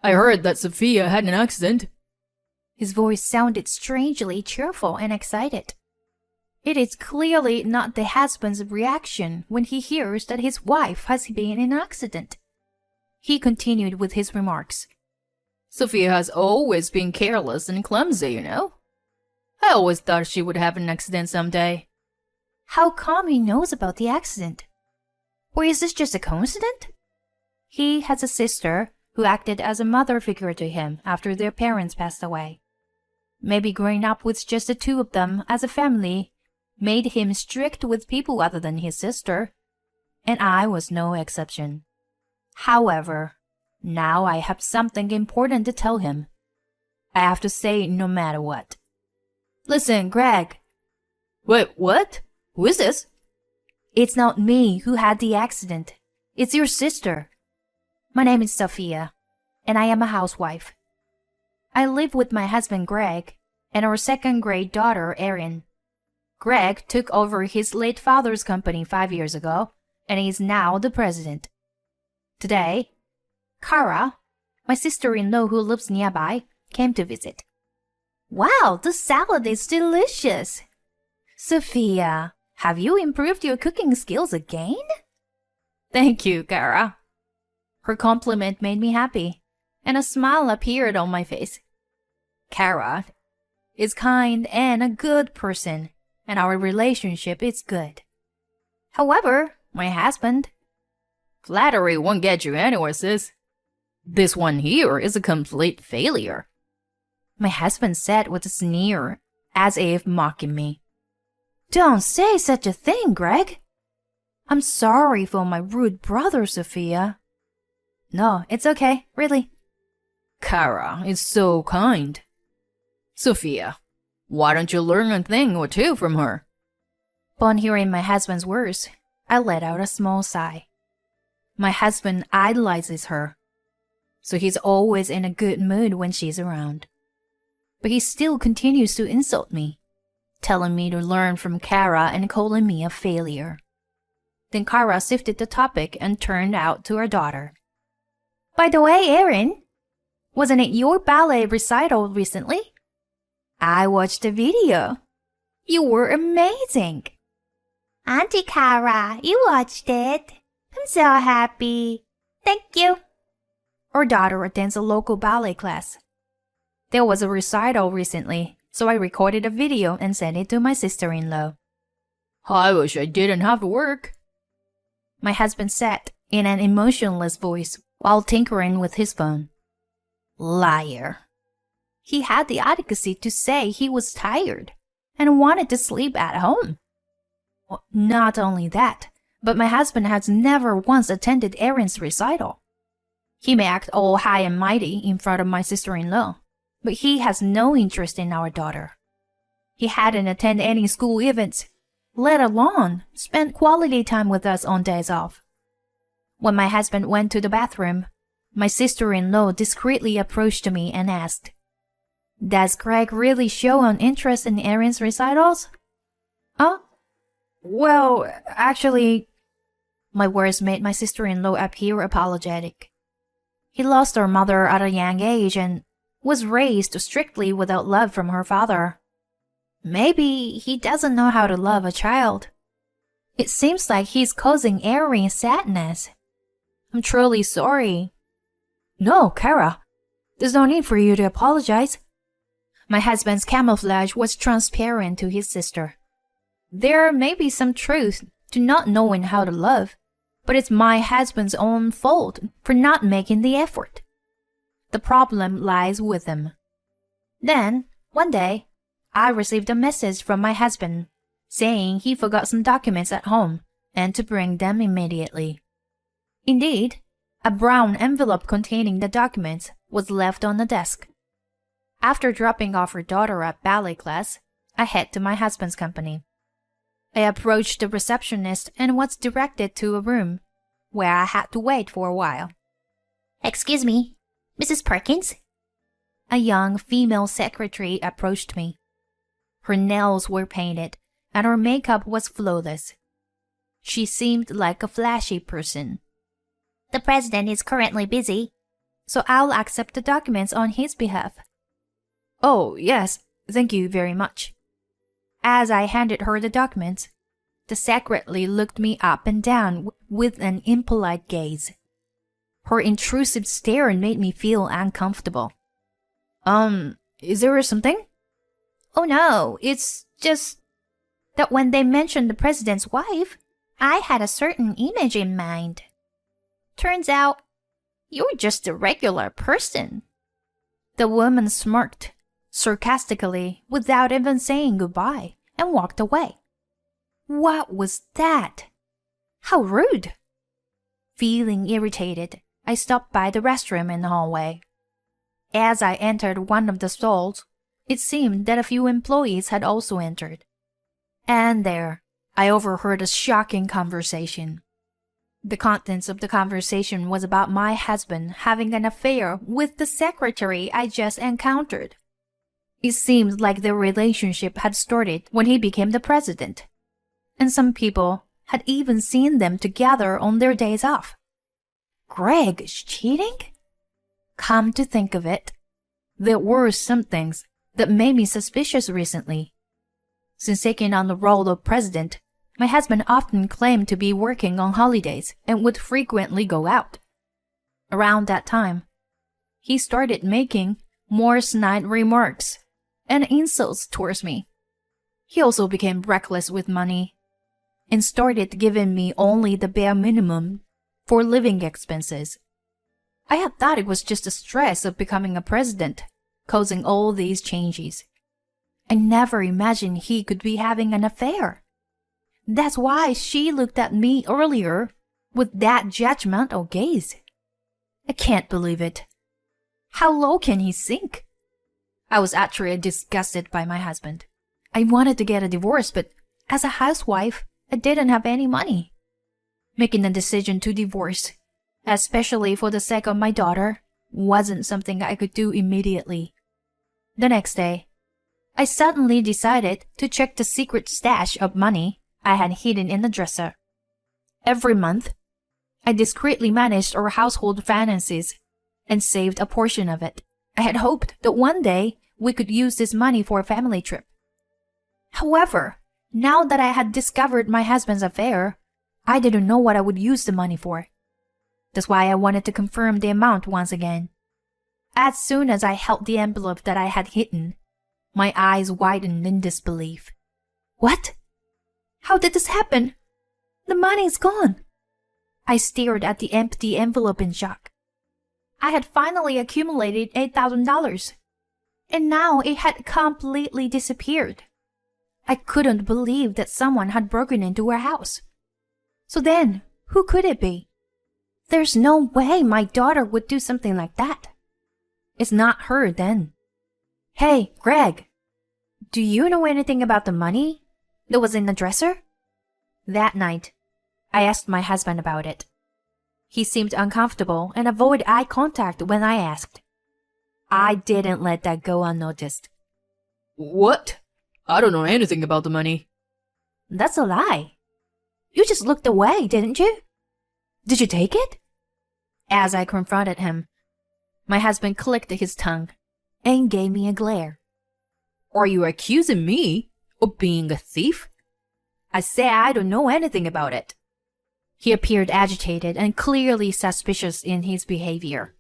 I heard that Sophia had an accident. His voice sounded strangely cheerful and excited. It is clearly not the husband's reaction when he hears that his wife has been in an accident. He continued with his remarks. Sophia has always been careless and clumsy, you know. I always thought she would have an accident someday. How come he knows about the accident? Or is this just a coincidence? He has a sister who acted as a mother figure to him after their parents passed away. Maybe growing up with just the two of them as a family made him strict with people other than his sister, and I was no exception. However, now I have something important to tell him. I have to say it no matter what. Listen, Greg. Wait, what? Who is this? It's not me who had the accident. It's your sister. My name is Sophia, and I am a housewife. I live with my husband Greg and our second-grade daughter Erin. Greg took over his late father's company 5 years ago, and is now the president. Today, Kara, my sister-in-law who lives nearby, came to visit. Wow, the salad is delicious! Sophia, have you improved your cooking skills again? Thank you, Kara. Her compliment made me happy, and a smile appeared on my face. Kara is kind and a good person, and our relationship is good. However, my husband... Flattery won't get you anywhere, sis. This one here is a complete failure. My husband said with a sneer, as if mocking me. Don't say such a thing, Greg. I'm sorry for my rude brother, Sophia. No, it's okay, really. Kara is so kind. Sophia, why don't you learn a thing or two from her? Upon hearing my husband's words, I let out a small sigh. My husband idolizes her, so he's always in a good mood when she's around. But he still continues to insult me, telling me to learn from Kara and calling me a failure. Then Kara shifted the topic and turned out to her daughter. By the way, Erin, wasn't it your ballet recital recently? I watched the video. You were amazing. Auntie Kara, you watched it. I'm so happy. Thank you. Our daughter attends a local ballet class. There was a recital recently, so I recorded a video and sent it to my sister-in-law. I wish I didn't have to work. My husband said in an emotionless voice while tinkering with his phone. Liar. He had the audacity to say he was tired and wanted to sleep at home. Well, not only that, but my husband has never once attended Erin's recital. He may act all high and mighty in front of my sister-in-law, but he has no interest in our daughter. He hadn't attended any school events, let alone spent quality time with us on days off. When my husband went to the bathroom, my sister-in-law discreetly approached me and asked, Does Greg really show an interest in Erin's recitals? Well, actually... My words made my sister-in-law appear apologetic. He lost her mother at a young age and was raised strictly without love from her father. Maybe he doesn't know how to love a child. It seems like he's causing Erin sadness. I'm truly sorry. No, Kara. There's no need for you to apologize. My husband's camouflage was transparent to his sister. There may be some truth to not knowing how to love, but it's my husband's own fault for not making the effort. The problem lies with him. Then, one day, I received a message from my husband saying he forgot some documents at home and to bring them immediately. Indeed, a brown envelope containing the documents was left on the desk. After dropping off her daughter at ballet class, I head to my husband's company. I approached the receptionist and was directed to a room, where I had to wait for a while. Excuse me, Mrs. Perkins? A young female secretary approached me. Her nails were painted, and her makeup was flawless. She seemed like a flashy person. The president is currently busy. so I'll accept the documents on his behalf. Oh, yes, thank you very much. As I handed her the documents, the secretary looked me up and down with an impolite gaze. Her intrusive stare made me feel uncomfortable. Is there something? Oh no, it's just that when they mentioned the president's wife, I had a certain image in mind. Turns out, you're just a regular person. The woman smirked sarcastically without even saying goodbye and walked away. What was that? How rude! Feeling irritated, I stopped by the restroom in the hallway. As I entered one of the stalls, it seemed that a few employees had also entered. And there, I overheard a shocking conversation. The contents of the conversation was about my husband having an affair with the secretary I just encountered. It seemed like their relationship had started when he became the president, and some people had even seen them together on their days off. Greg is cheating? Come to think of it, there were some things that made me suspicious recently. Since taking on the role of president, my husband often claimed to be working on holidays and would frequently go out. Around that time, he started making more snide remarks and insults towards me. He also became reckless with money and started giving me only the bare minimum for living expenses. I had thought it was just the stress of becoming a president causing all these changes. I never imagined he could be having an affair. That's why she looked at me earlier with that judgmental gaze. I can't believe it. How low can he sink? I was actually disgusted by my husband. I wanted to get a divorce, but as a housewife, I didn't have any money. Making a decision to divorce, especially for the sake of my daughter, wasn't something I could do immediately. The next day, I suddenly decided to check the secret stash of money I had hidden in the dresser. Every month, I discreetly managed our household finances and saved a portion of it. I had hoped that one day we could use this money for a family trip. However, now that I had discovered my husband's affair, I didn't know what I would use the money for. That's why I wanted to confirm the amount once again. As soon as I held the envelope that I had hidden, my eyes widened in disbelief. What? How did this happen? The money's gone. I stared at the empty envelope in shock. I had finally accumulated $8,000, and now it had completely disappeared. I couldn't believe that someone had broken into our house. So then, who could it be? There's no way my daughter would do something like that. It's not her then. Hey, Greg, do you know anything about the money that was in the dresser? That night, I asked my husband about it. He seemed uncomfortable and avoided eye contact when I asked. I didn't let that go unnoticed. What? I don't know anything about the money. That's a lie. You just looked away, didn't you? Did you take it? As I confronted him, my husband clicked his tongue and gave me a glare. Are you accusing me of being a thief? I say I don't know anything about it. He appeared agitated and clearly suspicious in his behavior.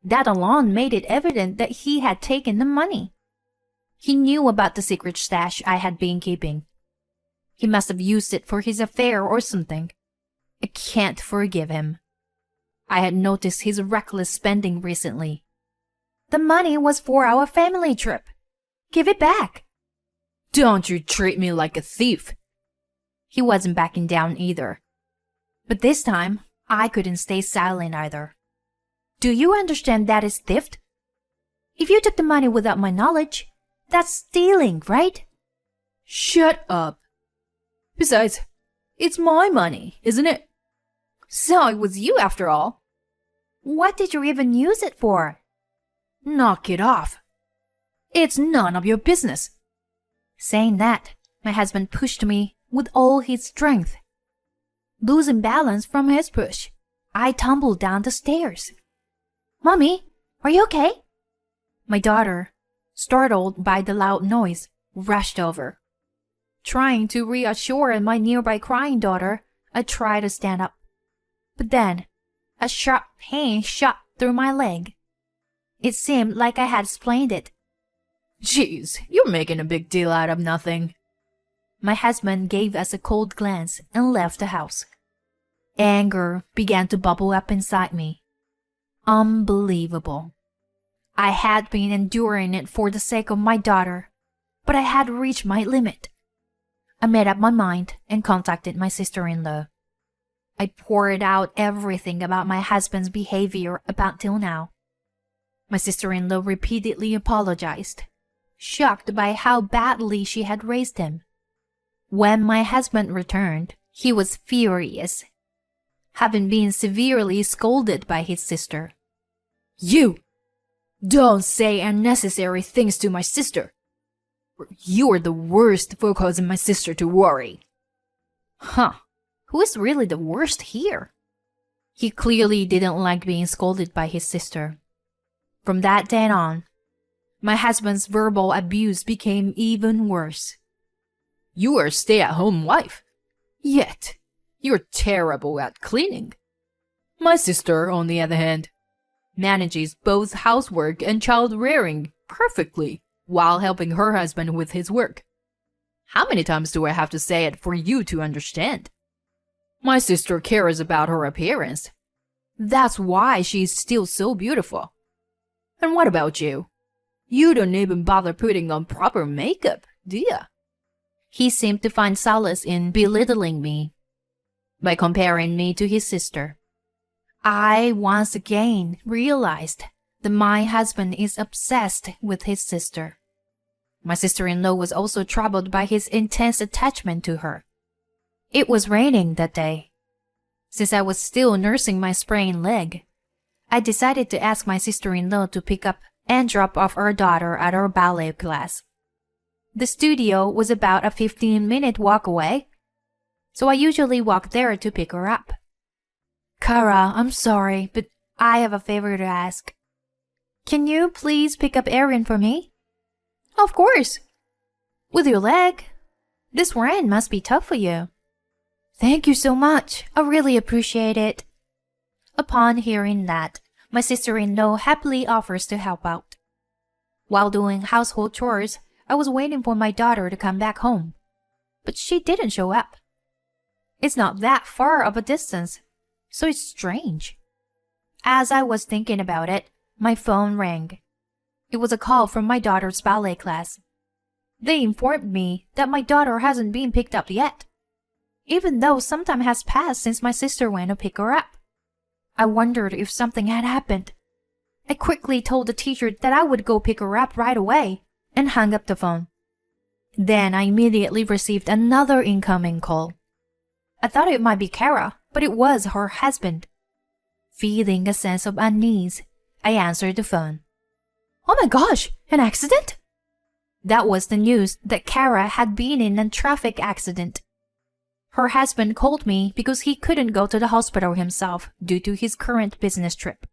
That alone made it evident that he had taken the money. He knew about the secret stash I had been keeping. He must have used it for his affair or something. I can't forgive him. I had noticed his reckless spending recently. The money was for our family trip. Give it back. Don't you treat me like a thief. He wasn't backing down either. But this time, I couldn't stay silent either. Do you understand that is theft? If you took the money without my knowledge, that's stealing, right? Shut up. Besides, it's my money, isn't it? So it was you after all. What did you even use it for? Knock it off. It's none of your business. Saying that, my husband pushed me with all his strength. Losing balance from his push, I tumbled down the stairs. Mommy, are you okay? My daughter, startled by the loud noise, rushed over. Trying to reassure my nearby crying daughter, I tried to stand up. But then, a sharp pain shot through my leg. It seemed like I had sprained it. Jeez, you're making a big deal out of nothing. My husband gave us a cold glance and left the house. Anger began to bubble up inside me. Unbelievable. I had been enduring it for the sake of my daughter, but I had reached my limit. I made up my mind and contacted my sister-in-law. I poured out everything about my husband's behavior up until now. My sister-in-law repeatedly apologized, shocked by how badly she had raised him. When my husband returned, he was furious, having been severely scolded by his sister. You! Don't say unnecessary things to my sister. You are the worst for causing my sister to worry. Huh. Who is really the worst here? He clearly didn't like being scolded by his sister. From that day on, my husband's verbal abuse became even worse. You are a stay-at-home wife. Yet, you're terrible at cleaning. My sister, on the other hand, manages both housework and child-rearing perfectly while helping her husband with his work. How many times do I have to say it for you to understand? My sister cares about her appearance. That's why she's still so beautiful. And what about you? You don't even bother putting on proper makeup, do you? He seemed to find solace in belittling me by comparing me to his sister. I once again realized that my husband is obsessed with his sister. My sister-in-law was also troubled by his intense attachment to her. It was raining that day. Since I was still nursing my sprained leg, I decided to ask my sister-in-law to pick up and drop off our daughter at our ballet class. The studio was about a 15-minute walk away, so I usually walk there to pick her up. Kara, I'm sorry, but I have a favor to ask. Can you please pick up Erin for me? Of course. With your leg? This rain must be tough for you. Thank you so much. I really appreciate it. Upon hearing that, my sister-in-law happily offers to help out. While doing household chores, I was waiting for my daughter to come back home, but she didn't show up. It's not that far of a distance, so it's strange. As I was thinking about it, my phone rang. It was a call from my daughter's ballet class. They informed me that my daughter hasn't been picked up yet, even though some time has passed since my sister went to pick her up. I wondered if something had happened. I quickly told the teacher that I would go pick her up right away and hung up the phone. Then I immediately received another incoming call. I thought it might be Kara, but it was her husband. Feeling a sense of unease, I answered the phone. Oh my gosh, an accident? That was the news that Kara had been in a traffic accident. Her husband called me because he couldn't go to the hospital himself due to his current business trip.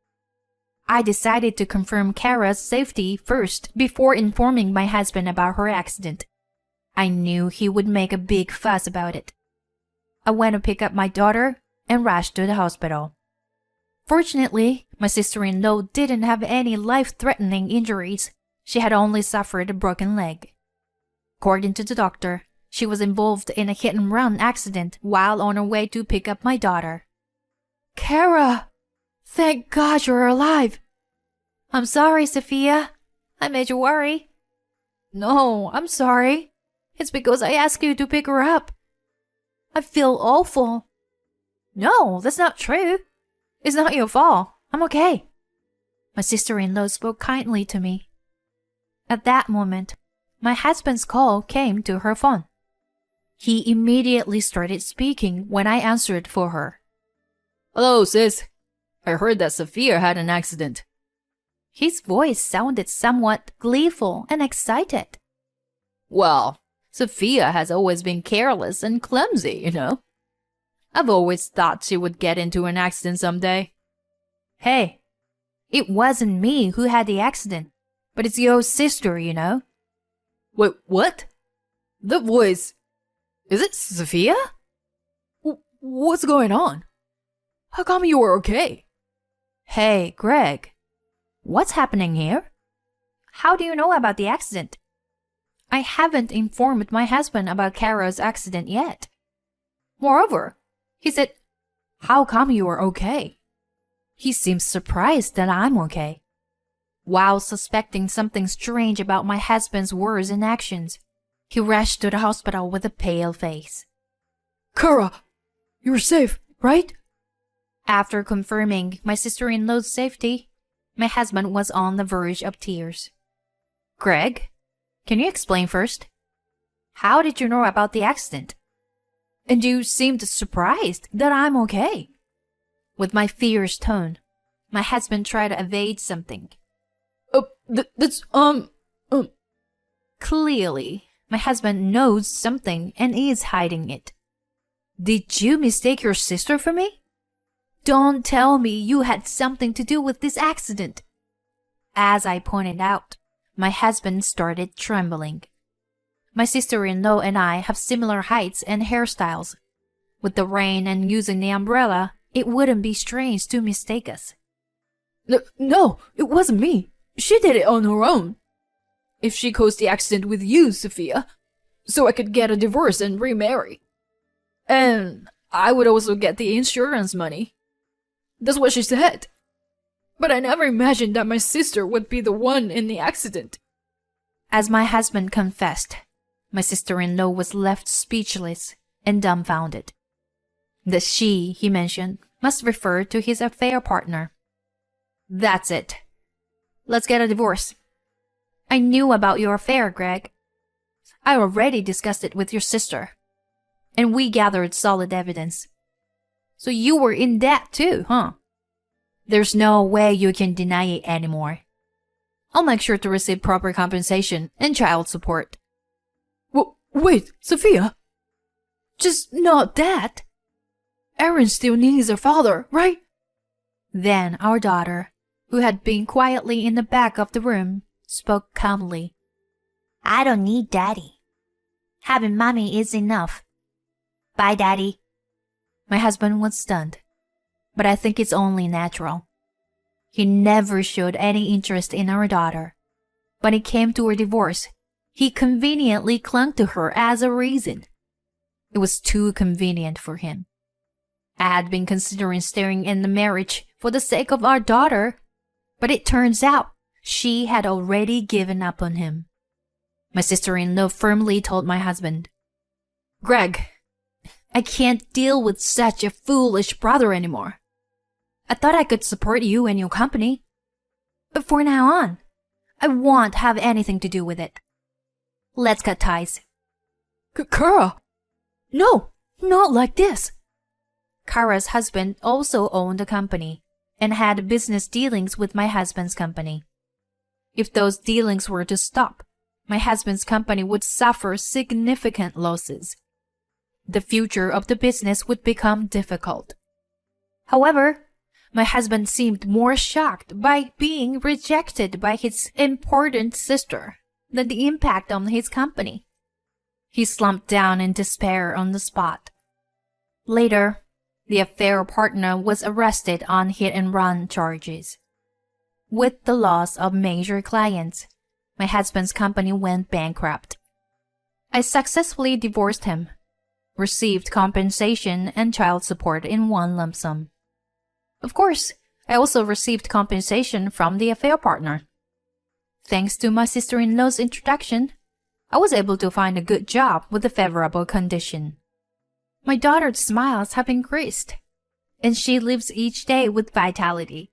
I decided to confirm Kara's safety first before informing my husband about her accident. I knew he would make a big fuss about it. I went to pick up my daughter and rushed to the hospital. Fortunately, my sister-in-law didn't have any life-threatening injuries. She had only suffered a broken leg. According to the doctor, she was involved in a hit-and-run accident while on her way to pick up my daughter. Kara! Thank God you're alive! I'm sorry, Sophia. I made you worry. No, I'm sorry. It's because I asked you to pick her up. I feel awful. No, that's not true. It's not your fault. I'm okay. My sister-in-law spoke kindly to me. At that moment, my husband's call came to her phone. He immediately started speaking when I answered for her. Hello, sis. I heard that Sophia had an accident. His voice sounded somewhat gleeful and excited. Well, Sophia has always been careless and clumsy, you know. I've always thought she would get into an accident someday. Hey, It wasn't me who had the accident, but it's your sister, you know. Wait, what? The voice. Is it Sophia? What's going on? How come you were okay? Hey, Greg. What's happening here? How do you know about the accident? I haven't informed my husband about Kara's accident yet. Moreover, he said, how come you are okay? He seems surprised that I'm okay. While suspecting something strange about my husband's words and actions, he rushed to the hospital with a pale face. Kara, you're safe, right? After confirming my sister-in-law's safety, my husband was on the verge of tears. Greg, can you explain first? How did you know about the accident? And you seemed surprised that I'm okay. With my fierce tone, my husband tried to evade something. That's, Clearly, my husband knows something and is hiding it. Did you mistake your sister for me? Don't tell me you had something to do with this accident. As I pointed out, my husband started trembling. My sister-in-law and I have similar heights and hairstyles. With the rain and using the umbrella, it wouldn't be strange to mistake us. No, it wasn't me. She did it on her own. If she caused the accident with you, Sophia, so I could get a divorce and remarry. And I would also get the insurance money. That's what she said. But I never imagined that my sister would be the one in the accident. As my husband confessed, my sister-in-law was left speechless and dumbfounded. The she he mentioned must refer to his affair partner. That's it. Let's get a divorce. I knew about your affair, Greg. I already discussed it with your sister. And we gathered solid evidence. So you were in debt too, huh? There's no way you can deny it anymore. I'll make sure to receive proper compensation and child support. Wait, Sophia? Just not that. Aaron still needs her father, right? Then our daughter, who had been quietly in the back of the room, spoke calmly. I don't need Daddy. Having Mommy is enough. Bye, Daddy. My husband was stunned, but I think it's only natural. He never showed any interest in our daughter. When it came to her divorce, he conveniently clung to her as a reason. It was too convenient for him. I had been considering staying in the marriage for the sake of our daughter, but it turns out she had already given up on him. My sister-in-law firmly told my husband, Greg, I can't deal with such a foolish brother anymore. I thought I could support you and your company. But for now on, I won't have anything to do with it. Let's cut ties. Kara! No, not like this. Kara's husband also owned a company and had business dealings with my husband's company. If those dealings were to stop, my husband's company would suffer significant losses. The future of the business would become difficult. However, my husband seemed more shocked by being rejected by his important sister than the impact on his company. He slumped down in despair on the spot. Later, the affair partner was arrested on hit-and-run charges. With the loss of major clients, my husband's company went bankrupt. I successfully divorced him, received compensation and child support in one lump sum. Of course, I also received compensation from the affair partner. Thanks to my sister-in-law's introduction, I was able to find a good job with a favorable condition. My daughter's smiles have increased, and she lives each day with vitality.